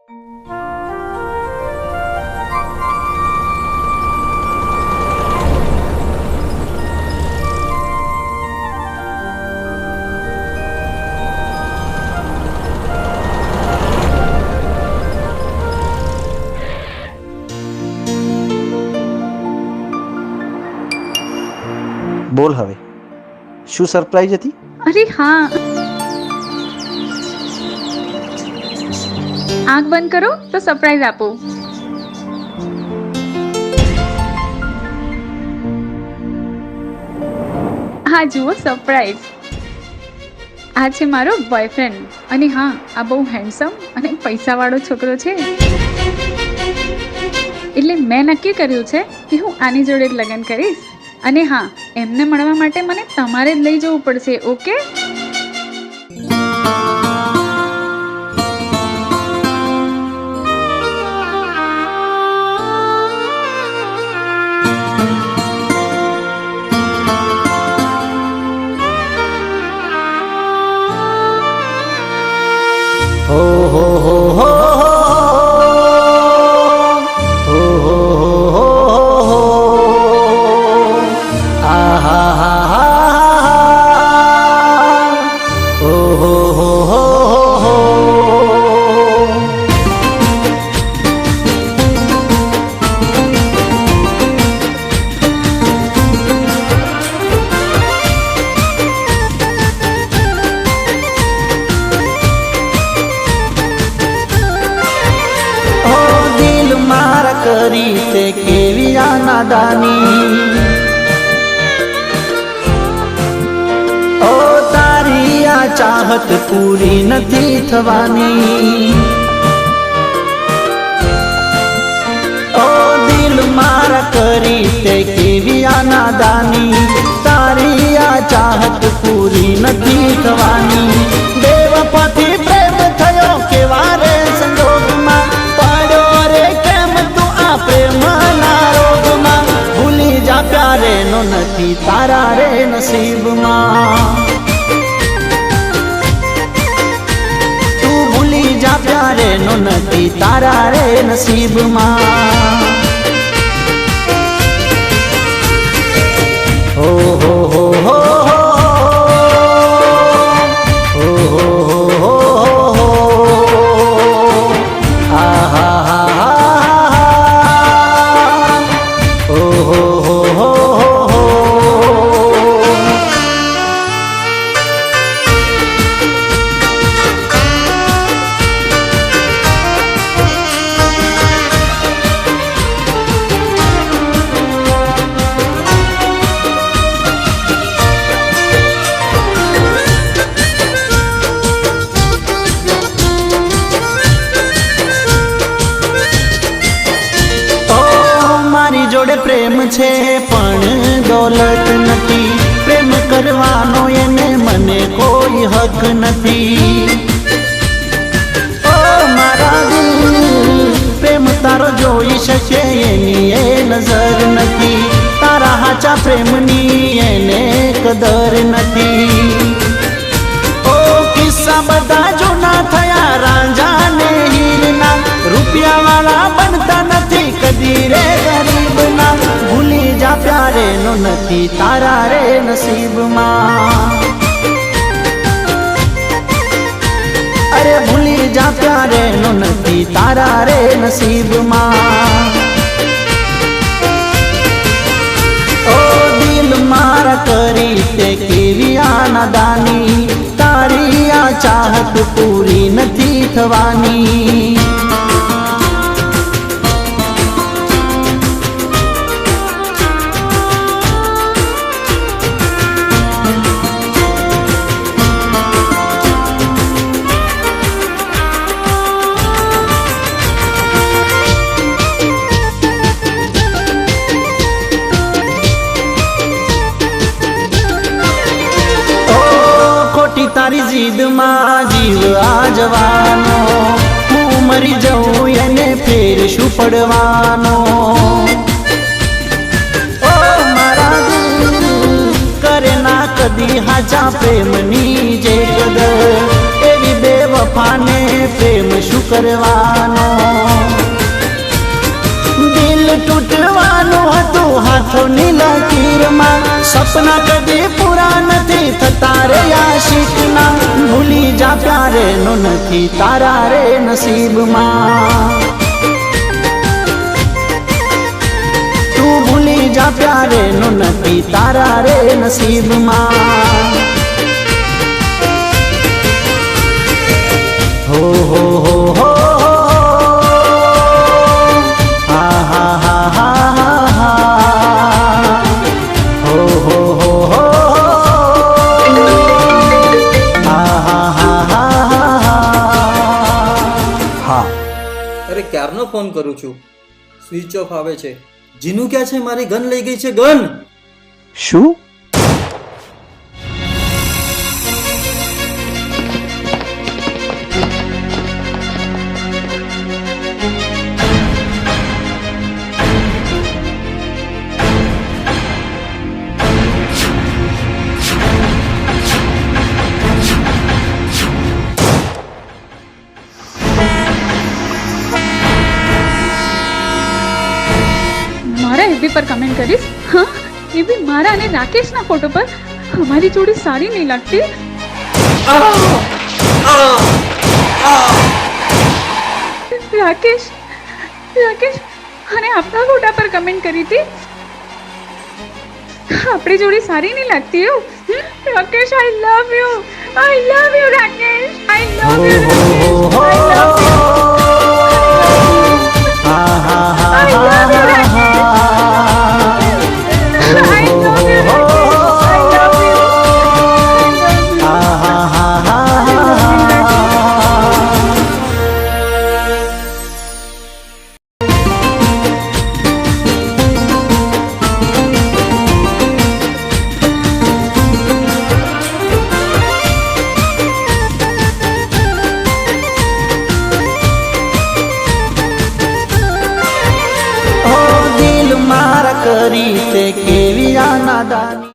બોલ હવે શું સરપ્રાઈઝ હતી? અરે હા, આંખ બંધ કરો તો સરપ્રાઈઝ આપો. હા જુઓ સરપ્રાઈઝ. આ છે મારો બોયફ્રેન્ડ અને હા આ બહુ હેન્ડસમ અને પૈસાવાળો છોકરો છે. એટલે મેં નક્કી કર્યું છે કે હું આની જોડે જ લગ્ન કરીશ. અને હા, એમને મળવા માટે મને તમારે જ લઈ જવું પડશે. ઓકે? હો હો હો હો કરી તે કેવી આ નાદાની. ઓ તારી આ ચાહત પૂરી નથી થવાની. ઓ દિલ મારા કરી તે કેવી આ નાદાની. તારી આ ચાહત પૂરી નથી થવાની. બેવફાથી પ્રેમ થયો કેવા રે સંજોગમાં પડ્યો રે કેમ તું આ પ્રેમના રોગમાં. ભૂલી જા પ્યારે નો નથી તારા રે નસીબમાં. તું ભૂલી જા પ્યારે નો નથી તારા રે નસીબમાં. હો હો હો હો જોડે પ્રેમ છે પણ દોલત નથી. પ્રેમ કરવાનો એને મને કોઈ હક નથી. ઓ મારા દિલ પ્રેમ તારો જોઈ શકે એની એ નજર નથી. તારા હાચા પ્રેમની એને કદર નથી. ઓ કિસ્સા બધા જૂના થયા રાંઝા ને હીરના. રૂપિયા વાળા બનતા નથી કદી રે ગરીબના. ભૂલી જા પ્યારે નો નથી તારા રે નસીબમાં. અરે ભૂલી જા પ્યારે નો નથી તારા રે નસીબમાં. ઓ દિલ મારા કરી તે કેવી આ નાદાની. તારી આ ચાહત પૂરી નથી થવાની. તારી જીદમાં જીવ આ જવાનો. હું મરી જાઉં એને ફેર શું પડવાનો. ઓ મારા દિલ કરે ના કદી હાચા પ્રેમની જે કદર. એવી બેવફાને પ્રેમ શું કરવાનો? દિલ તૂટવાનું હતું હાથોની લકીરમાં, સપના કદી પૂરા નથી થતા રે આશિકના. ભૂલી જા પ્યારે નો નથી તારા રે નસીબમાં. તું ભૂલી જા પ્યારે નો નથી તારા રે નસીબમાં. હો હો હો હો હા હા હા હા હા હો હો હો હો હા હા હા હા હા. અરે ક્યારનો ફોન કરું છું, સ્વિચ ઓફ આવે છે. જીનું ક્યાં છે? મારી ગન લઈ ગઈ છે. ગન શું? મારા એફબી પર કમેન્ટ કરીશ? હા, એ બી મારા અને રાકેશના ફોટો પર. અમારી જોડી સારી નહીં લાગતી. રાકેશ રાકેશ અને આપણા ફોટા પર કમેન્ટ કરી હતી. આપણી જોડી સારી નહીં લાગતી એવું. Rakesh, I love you Rakesh, I love you. હા હા હા I love you, Rakesh. I love you, Rakesh. I love you. હા હા હા હા. કરી તે કેવી આ નાદાની.